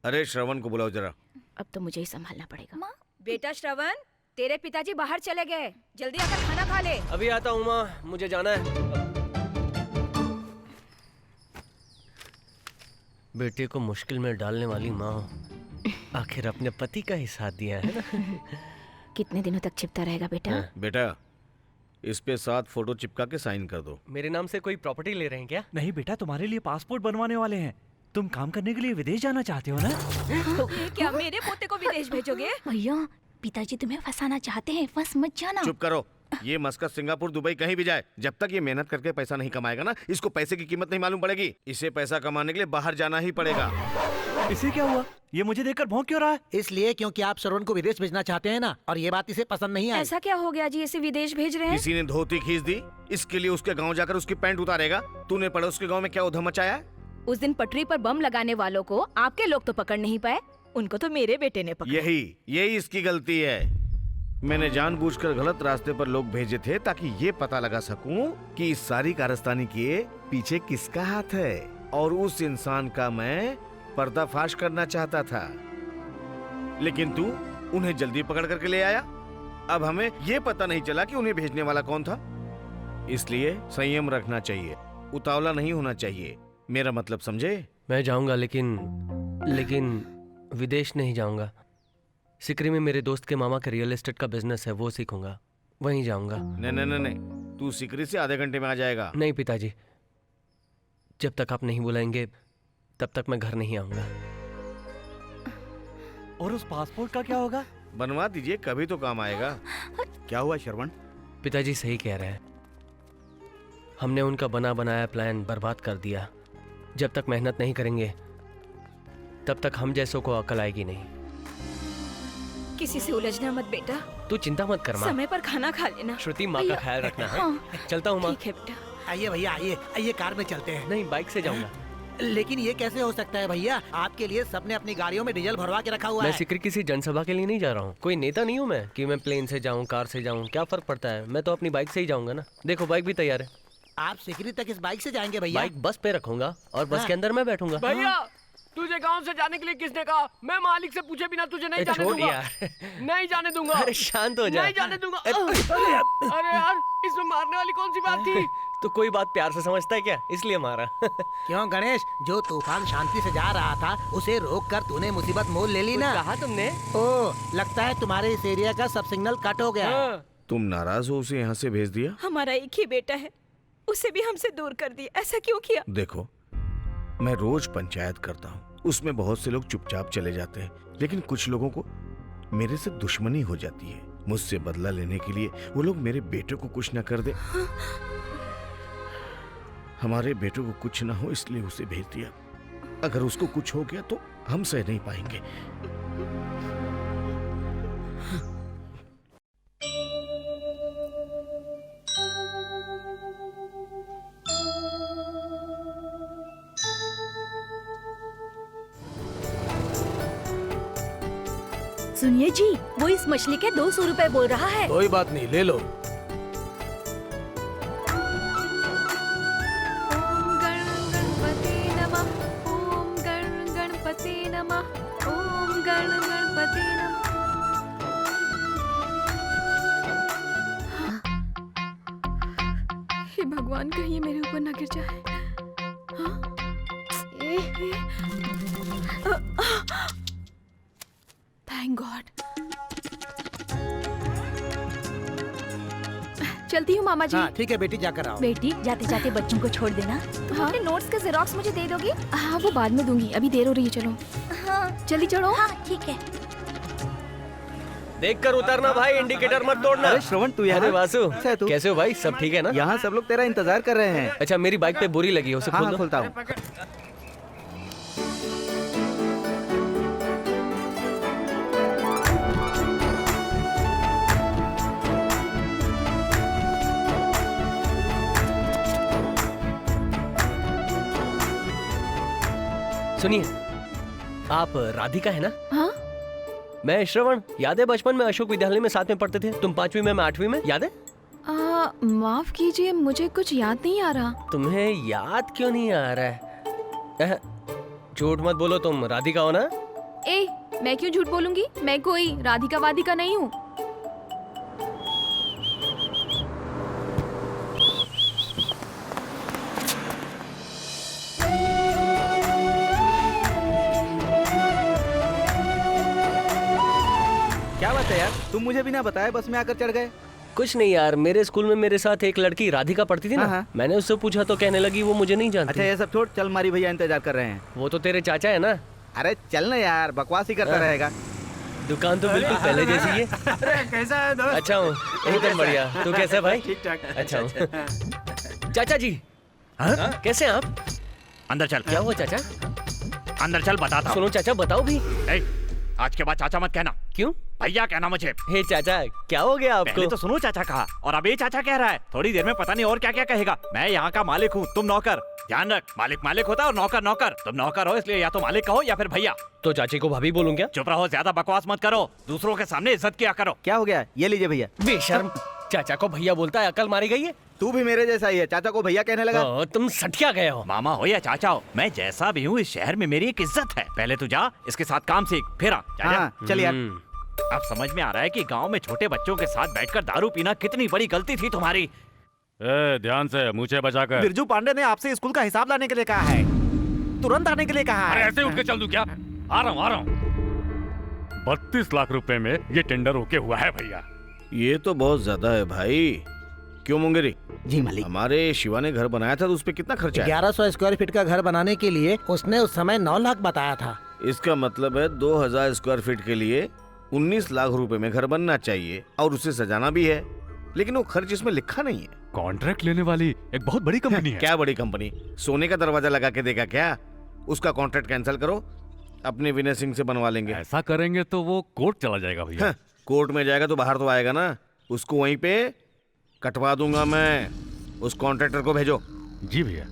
अरे श्रवण को बुलाओ जरा। अब तो मुझे ही संभालना पड़ेगा। माँ, बेटा श्रवण, तेरे पिताजी बाहर चले गए, जल्दी आकर खाना खा ले। अभी आता हूँ माँ, मुझे जाना है। बेटे को मुश्किल में डालने वाली माँ आखिर अपने पति का ही साथ दिया है ना। कितने दिनों तक छिपता रहेगा बेटा? बेटा इस पे 7 फोटो चिपका के साइन कर दो। मेरे नाम से कोई प्रॉपर्टी ले रहे हैं क्या? नहीं बेटा, तुम्हारे लिए पासपोर्ट बनवाने वाले हैं। तुम काम करने के लिए विदेश जाना चाहते हो ना? क्या मेरे पोते को विदेश भेजोगे? भैया, पिताजी तुम्हें फंसाना चाहते हैं, फंस मत जाना। चुप करो। ये मस्कत, सिंगापुर, दुबई कहीं भी जाए, जब तक ये मेहनत करके पैसा नहीं कमाएगा ना, इसको पैसे की कीमत नहीं मालूम पड़ेगी। इसे पैसा कमाने के लिए बाहर जाना ही पड़ेगा। इसे क्या हुआ? ये मुझे देखकर भौंक क्यों रहा है? इसलिए क्योंकि आप श्रवण को विदेश भेजना चाहते हैं ना, और ये बात इसे पसंद नहीं आई। ऐसा क्या हो गया जी, इसे विदेश भेज रहे हैं? किसी ने धोती खींच दी, इसके लिए उसके गांव जाकर उसकी पैंट उतारेगा। तूने पड़ोस के गांव में क्या उधम मचाया है? उस दिन पटरी पर बम लगाने वालों को आपके लोग तो पकड़ नहीं पाए, उनको तो मेरे बेटे ने पकड़ा। यही इसकी गलती है। मैंने जानबूझकर गलत रास्ते पर लोग भेजे थे ताकि ये पता लगा सकूं कि इस सारी कारस्तानी के पीछे किसका हाथ है, और उस इंसान का मैं पर्दाफाश करना चाहता था। लेकिन तू उन्हें जल्दी पकड़ करके ले आया। अब हमें ये पता नहीं चला कि उन्हें भेजने वाला कौन था। इसलिए संयम रखना चाहिए, उतावला नहीं होना चाहिए। मेरा मतलब समझे? मैं जाऊंगा, लेकिन विदेश नहीं जाऊंगा। सिकरी में मेरे दोस्त के मामा का रियल एस्टेट का बिजनेस है, वो सीखूंगा, वहीं जाऊंगा। नहीं, तू सिकरी से आधे घंटे में आ जाएगा। नहीं पिताजी, जब तक आप नहीं बुलाएंगे तब तक मैं घर नहीं आऊंगा। और उस पासपोर्ट का क्या होगा? बनवा दीजिए, कभी तो काम आएगा। क्या हुआ श्रवण? पिताजी सही कह रहे हैं, हमने उनका बना बनाया प्लान बर्बाद कर दिया। जब तक मेहनत नहीं करेंगे तब तक हम जैसों को अकल आएगी नहीं। किसी से उलझना मत बेटा, तू चिंता मत कर माँ। समय पर खाना खा लेना। श्रुति, माँ का ख्याल रखना है। हाँ। चलता हूँ माँ। ठीक है बेटा। आइए भैया, आइए कार में चलते हैं। नहीं, बाइक से जाऊंगा। लेकिन ये कैसे हो सकता है भैया? आपके लिए सबने अपनी गाड़ियों में डीजल भरवा के रखा हुआ है। मैं सिकरी किसी जनसभा के लिए नहीं जा रहा हूँ। कोई नेता नहीं हूँ मैं कि मैं प्लेन से जाऊँ, कार से जाऊँ। क्या फर्क पड़ता है, मैं तो अपनी बाइक से ही जाऊंगा ना। देखो बाइक भी तैयार है। आप सिकरी तक इस बाइक से जाएंगे भैया? बाइक बस पे रखूंगा और बस के अंदर मैं बैठूंगा। भैया, तुझे गांव से जाने के लिए किसने कहा? मैं मालिक से पूछे बिना तुझे नहीं जाने दूंगा। नहीं जाने दूंगा। अरे शांत हो जा। नहीं जाने दूंगा। अरे यार, इसमें मारने वाली कौन सी बात थी? तो कोई बात प्यार से समझता है क्या, इसलिए मारा। क्यों गणेश, जो तूफान शांति से जा रहा था उसे रोक कर तूने मुसीबत मोल ले ली ना। कहा तुमने? ओह, लगता है तुम्हारे इस एरिया का सब सिग्नल कट हो गया। तुम नाराज हो उसे यहाँ से भेज दिया? हमारा एक ही बेटा है, उसे भी हमसे दूर कर दिया। ऐसा क्यों किया? देखो, मैं रोज पंचायत करता हूँ, उसमें बहुत से लोग चुपचाप चले जाते हैं, लेकिन कुछ लोगों को मेरे से दुश्मनी हो जाती है। मुझसे बदला लेने के लिए वो लोग मेरे बेटे को कुछ न कर दे। हमारे बेटे को कुछ ना हो इसलिए उसे भेज दिया। अगर उसको कुछ हो गया तो हम सह नहीं पाएंगे। सुनिए जी, वो इस मछली के 200 रुपए बोल रहा है। कोई बात नहीं, ले लो। ओम गणपति नमः, ओम गणपति नमः, ओम गणपति नमः। हे भगवान, कहीं ये मेरे ऊपर ना गिर जाए। हाँ? Thank God. चलती हूँ मामा जी। हाँ ठीक है बेटी, जाकर आओ। बेटी, जाते जाते बच्चों को छोड़ देना। तुम अपने नोट्स का जेरोक्स मुझे दे दोगी? हाँ, वो बाद में दूंगी, अभी देर हो रही है। चलो हाँ। जल्दी चढ़ो। हाँ ठीक है। देखकर उतरना भाई, इंडिकेटर मत तोड़ना। अरे श्रवण, तू यहाँ? अरे वासु, कैसे तू? कैसे हो भाई? सब ठीक है ना? यहाँ सब लोग तेरा इंतजार कर रहे हैं। अच्छा, मेरी बाइक पे बोरी लगी है, उसे खोल हाँ, दो। खोलता हूँ। सुनिए, आप राधिका है ना? हाँ, मैं श्रवण। याद है बचपन में अशोक विद्यालय में साथ में पढ़ते थे? तुम 5वीं में, मैं 8वीं में, याद है? माफ कीजिए, मुझे कुछ याद नहीं आ रहा। तुम्हें याद क्यों नहीं आ रहा है? झूठ मत बोलो, तुम राधिका हो ना? ए, मैं क्यों झूठ बोलूंगी? मैं कोई राधिका वादिका नहीं हूँ। क्या बात है यार, तुम मुझे बिना बताए बस में आकर चढ़ गए। कुछ नहीं यार, मेरे स्कूल में मेरे साथ एक लड़की राधिका पढ़ती थी ना। हाँ। मैंने उससे पूछा तो कहने लगी वो मुझे नहीं अच्छा जानती। ये सब छोड़, चल मारी भैया इंतजार कर रहे हैं। वो तो तेरे चाचा है ना। अरे चल ना यार, बकवास ही करता रहेगा। दुकान तो बिल्कुल पहले जैसी है। कैसा है दोस्त? अच्छा हूँ, एकदम बढ़िया। तू कैसा है भाई? ठीक ठाक। अच्छा हूँ। चाचा जी कैसे हैं आप? अंदर चल। क्या हुआ चाचा? अंदर चल, बताता हूँ। सुनो चाचा, बताओ भी। ए, आज के बाद चाचा मत कहना, क्यों? भैया कहना मुझे। हे चाचा, क्या हो गया पहले आपको? तो सुनो चाचा कहा, और अब ये चाचा कह रहा है। थोड़ी देर में पता नहीं और क्या क्या कहेगा। मैं यहाँ का मालिक हूँ, तुम नौकर। ध्यान रख, मालिक मालिक होता है और नौकर नौकर। तुम नौकर हो इसलिए या तो मालिक कहो या फिर भैया। तो चाची को भाभी बोलूं क्या? चुप रहो, ज्यादा बकवास मत करो, दूसरों के सामने इज्जत किया करो। क्या हो गया? ये लीजिए भैया। बेशर्म, चाचा को भैया बोलता है, अकल मारी गई है। तू भी मेरे जैसा ही है, चाचा को भैया कहने लगा। तुम सठिया गए हो। मामा हो या चाचा हो, मैं जैसा भी हूँ इस शहर में मेरी एक इज्जत है। पहले तू जा, इसके साथ काम सीख, फिर आ। जा, जा। हाँ चल यार। अब समझ में आ रहा है कि गांव में छोटे बच्चों के साथ बैठकर दारू पीना कितनी बड़ी गलती थी तुम्हारी। ध्यान से मुझे बचाकर। बिरजू पांडे ने आपसे स्कूल का हिसाब लाने के लिए कहा है, तुरंत आने के लिए कहा है। ऐसे उठ के चल दूं क्या? आ रहा हूँ। 32 लाख रुपए में ये टेंडर होके हुआ है भैया। ये तो बहुत ज्यादा है भाई। क्यों मुंगेरी? जी मालिक। हमारे शिवा ने घर बनाया था तो उस पे कितना खर्चा है? 1100 स्क्वायर फीट का घर बनाने के लिए उसने उस समय 9 लाख बताया था। इसका मतलब है 2000 स्क्वायर फीट के लिए 19 लाख रुपए में घर बनना चाहिए और उसे सजाना भी है, लेकिन वो खर्च इसमें लिखा नहीं है। कॉन्ट्रैक्ट लेने वाली एक बहुत बड़ी कंपनी है। क्या बड़ी कंपनी? सोने का दरवाजा लगा के देगा क्या? उसका कॉन्ट्रैक्ट कैंसिल करो, अपने विनय सिंह से बनवा लेंगे। ऐसा करेंगे तो वो कोर्ट चला जाएगा भैया। हाँ, कोर्ट में जाएगा तो बाहर तो आएगा ना, उसको वहीं पे कटवा दूंगा मैं। उस कॉन्ट्रैक्टर को भेजो। जी भैया।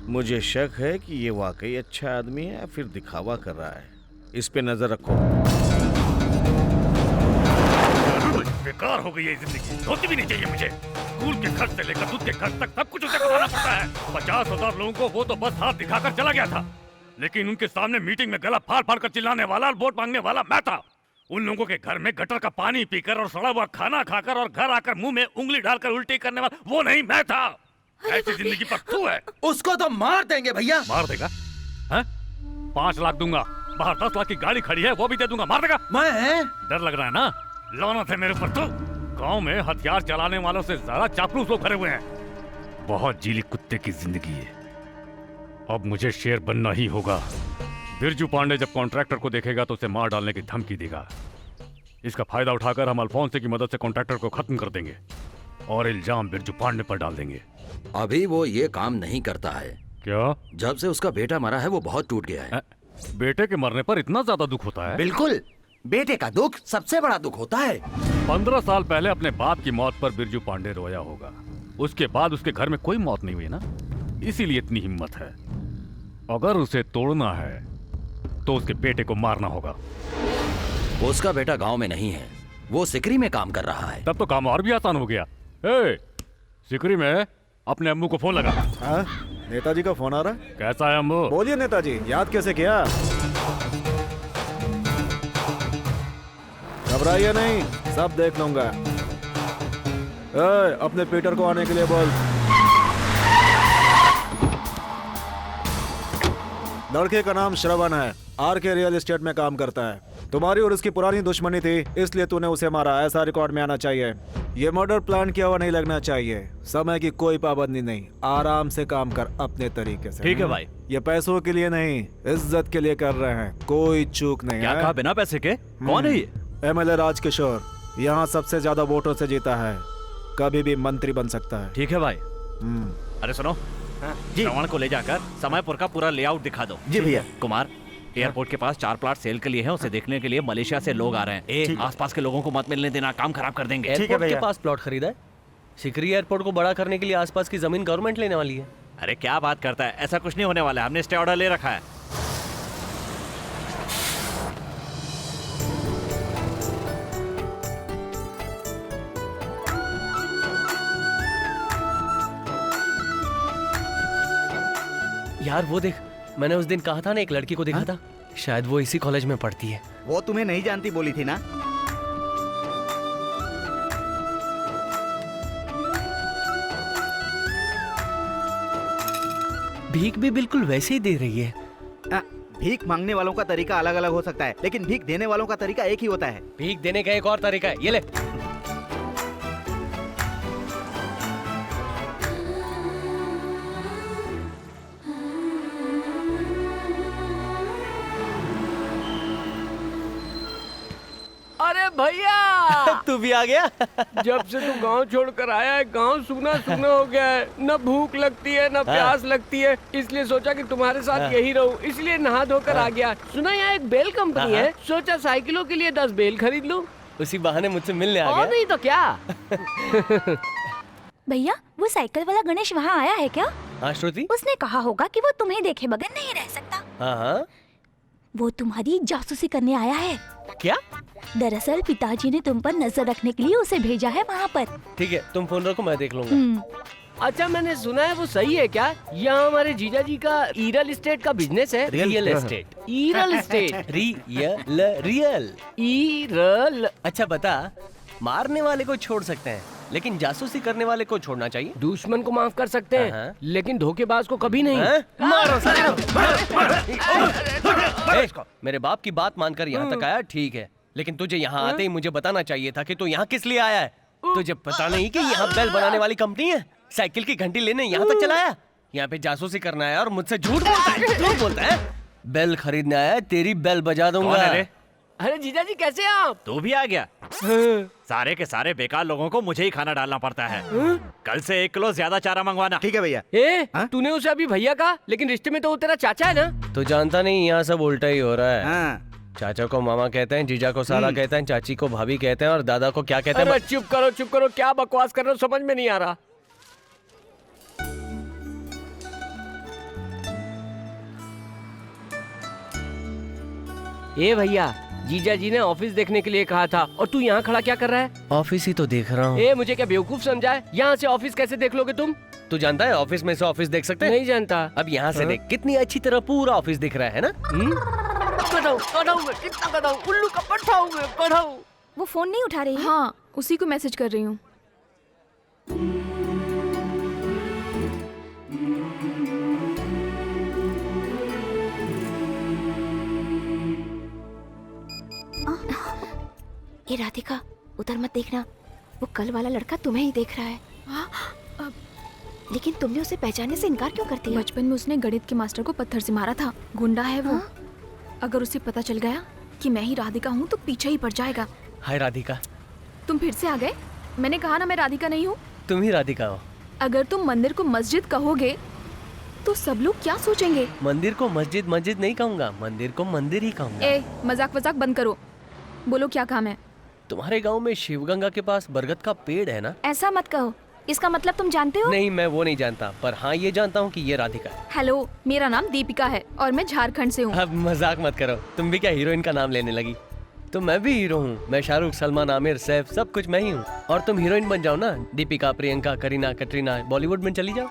मुझे शक है कि ये वाकई अच्छा आदमी है या फिर दिखावा कर रहा है। इस पे नजर रखो। बेकार हो गई है जिंदगी, होती भी नहीं चाहिए मुझे। स्कूल के खर्च से लेकर दूध के खर्च तक सब कुछ उसे करवाना पड़ता है। 50,000 लोगों को वो तो बस हाथ दिखाकर चला गया था, लेकिन उनके सामने मीटिंग में गला फाड़ फाड़ कर चिल्लाने वाला और वोट मांगने वाला मैं था। उन लोगों के घर में गटर का पानी पीकर और सड़ा हुआ खाना खाकर और घर आकर मुंह में उंगली डालकर उल्टी करने वाला वो नहीं मैं था। ऐसी जिंदगी पर तू है। उसको तो मार देंगे भैया। मार देगा? हैं? 5 लाख दूंगा, बाहर 10 लाख की गाड़ी खड़ी है वो भी दे दूंगा। मार देगा? मैं डर लग रहा है ना? लानत है मेरे ऊपर। तो गांव में हथियार चलाने वालों से ज्यादा चापलूस लोग भरे हुए हैं। बहुत जीली कुत्ते की जिंदगी है। अब मुझे शेर बनना ही होगा। बिरजू पांडे जब कॉन्ट्रैक्टर को देखेगा तो उसे मार डालने की धमकी देगा। इसका फायदा उठाकर हम अल्फोंसे की मदद से कॉन्ट्रैक्टर को खत्म कर देंगे और इल्जाम बिरजू पांडे पर डाल देंगे। अभी वो ये काम नहीं करता है। क्या? जब से उसका बेटा मरा है वो बहुत टूट गया है। बेटे के मरने पर इतना ज्यादा दुख होता है? बिल्कुल, बेटे का दुख सबसे बड़ा दुख होता है। 15 साल पहले अपने बाप की मौत पर बिरजू पांडे रोया होगा। उसके बाद उसके घर में कोई मौत नहीं हुई ना, इसीलिए इतनी हिम्मत है। अगर उसे तोड़ना है तो उसके बेटे को मारना होगा। उसका बेटा गांव में नहीं है, वो सिकरी में काम कर रहा है। तब तो काम और भी आसान हो गया। ए, सिकरी में अपने अम्मू को फोन लगा। हाँ, नेताजी का फोन आ रहा है। कैसा है अम्मू? बोलिए नेताजी, याद कैसे किया? घबराइए नहीं, सब देख लूंगा। अपने पीटर को आने के लिए बोल। लड़के का नाम श्रवण है, आर के रियल एस्टेट में काम करता है। तुम्हारी और उसकी पुरानी दुश्मनी थी, इसलिए तूने उसे मारा, ऐसा रिकॉर्ड में आना चाहिए। ये मर्डर प्लान किया हुआ नहीं लगना चाहिए। समय की कोई पाबंदी नहीं, आराम से काम कर अपने तरीके से। ठीक है भाई। ये पैसों के लिए नहीं, इज्जत के लिए कर रहे हैं, कोई चूक नहीं। क्या कहा बिना पैसे के? कौन है ये? MLA राजकिशोर, यहाँ सबसे ज्यादा वोटों से जीता है, कभी भी मंत्री बन सकता है। ठीक है भाई। अरे सुनो, श्रवण को ले जाकर समयपुर का पूरा लेआउट दिखा दो। जी भैया। कुमार, एयरपोर्ट के पास 4 प्लाट सेल के लिए हैं, उसे देखने के लिए मलेशिया से लोग आ रहे हैं। आसपास के लोगों को मत मिलने देना, काम खराब कर देंगे। एयरपोर्ट के पास प्लॉट खरीदा है? सिकरी एयरपोर्ट को बड़ा करने के लिए आसपास की जमीन गवर्नमेंट लेने वाली है। अरे क्या बात करता है, ऐसा कुछ नहीं होने वाला है, हमने स्टे ऑर्डर ले रखा है। यार वो देख, मैंने उस दिन कहा था ना एक लड़की को देखा था, शायद वो इसी कॉलेज में पढ़ती है। वो तुम्हें नहीं जानती बोली थी ना। भीख भी बिल्कुल वैसे ही दे रही है। भीख मांगने वालों का तरीका अलग अलग हो सकता है, लेकिन भीख देने वालों का तरीका एक ही होता है। भीख देने का एक और तरीका है, ये ले। अरे भैया तू भी आ गया। जब से तू गांव छोड़कर आया है, गांव सूना सूना हो गया है। न भूख लगती है न प्यास लगती है, इसलिए सोचा कि तुम्हारे साथ यही रहूं, इसलिए नहा धोकर आ गया। सुना यहाँ एक बेल कंपनी है, सोचा साइकिलों के लिए 10 बेल खरीद लूं। उसी बहाने मुझसे मिलने आ और गया। नहीं तो क्या। भैया वो साइकिल वाला गणेश वहाँ आया है क्या? हाँ श्रुति, उसने कहा होगा कि वो तुम्हें देखे बगैर नहीं रह सकता। हाँ हाँ। वो तुम्हारी जासूसी करने आया है। क्या? दरअसल पिताजी ने तुम पर नजर रखने के लिए उसे भेजा है वहाँ पर। ठीक है, तुम फोन रखो, मैं देख लूंगा। अच्छा मैंने सुना है वो सही है क्या? यहाँ हमारे जीजा जी का रियल एस्टेट का बिजनेस है। Real estate. Real estate. Real. अच्छा बता, मारने वाले को छोड़ सकते हैं लेकिन जासूसी करने वाले को छोड़ना चाहिए। दुश्मन को माफ कर सकते हैं लेकिन धोखेबाज को कभी नहीं। मारो मेरे बाप की बात मानकर यहाँ तक आया, ठीक है, लेकिन तुझे यहाँ आते ही मुझे बताना चाहिए था कि तू यहाँ किस लिए आया है। तुझे पता नहीं कि यहाँ बेल बनाने वाली कंपनी है? साइकिल की घंटी लेने यहाँ तक चला आया? यहाँ पे जासूसी करना है और मुझसे झूठ बोलता है। बेल खरीदने आया है, तेरी बेल बजा दूंगा। अरे जीजा जी कैसे हैं आप? तू भी आ गया? सारे के सारे बेकार लोगों को मुझे ही खाना डालना पड़ता है। कल से 1 किलो ज्यादा चारा मंगवाना। ठीक है भैया। तूने उसे अभी भैया कहा, लेकिन रिश्ते में तो वो तेरा चाचा है ना। तो जानता नहीं, यहाँ सब उल्टा ही हो रहा है। चाचा को मामा कहते हैं, जीजा को साला कहते हैं, चाची को भाभी कहते हैं और दादा को क्या कहते हैं? अरे चुप करो, क्या बकवास कर रहे हो, समझ में नहीं आ रहा। ए भैया, जीजा जी ने ऑफिस देखने के लिए कहा था और तू यहाँ खड़ा क्या कर रहा है? ऑफिस ही तो देख रहा हूँ। ए मुझे क्या बेवकूफ समझा है? यहाँ से ऑफिस कैसे देख लोगे तुम? तू जानता है ऑफिस में से ऑफिस देख सकते हैं? नहीं जानता। अब यहाँ से देख, कितनी अच्छी तरह पूरा ऑफिस दिख रहा है ना? उल्लू का पट्टा हूँ मैं। वो फोन नहीं उठा रही है? हाँ, उसी को मैसेज कर रही हूँ। ये राधिका, उधर मत देखना, वो कल वाला लड़का तुम्हें ही देख रहा है। लेकिन तुमने उसे पहचानने से इनकार क्यों करती है? बचपन में उसने गणित के मास्टर को पत्थर से मारा था। गुंडा है वो। अगर उसे पता चल गया कि मैं ही राधिका हूँ तो पीछे ही पड़ जाएगा। हाय राधिका। तुम फिर से आ गए? मैंने कहा ना मैं राधिका नहीं हूँ। तुम ही राधिका हो। अगर तुम मंदिर को मस्जिद कहोगे तो सब लोग क्या सोचेंगे? मंदिर को मस्जिद नहीं कहूँगा, मंदिर को मंदिर ही कहूँगा। ए, मजाक बंद करो। बोलो क्या काम है? तुम्हारे गांव में शिवगंगा के पास बरगद का पेड़ है ना? ऐसा मत कहो, इसका मतलब तुम जानते हो? नहीं, मैं वो नहीं जानता, पर हाँ ये जानता हूँ कि ये राधिका है। हेलो, मेरा नाम दीपिका है और मैं झारखंड से हूँ। अब मजाक मत करो, तुम भी क्या हीरोइन का नाम लेने लगी? तो मैं भी हीरो हूँ, मैं शाहरुख, सलमान, आमिर, सैफ, सब कुछ मैं ही हूँ। और तुम हीरोइन बन जाओ ना, दीपिका, प्रियंका, करीना, कटरीना, बॉलीवुड में चली जाओ।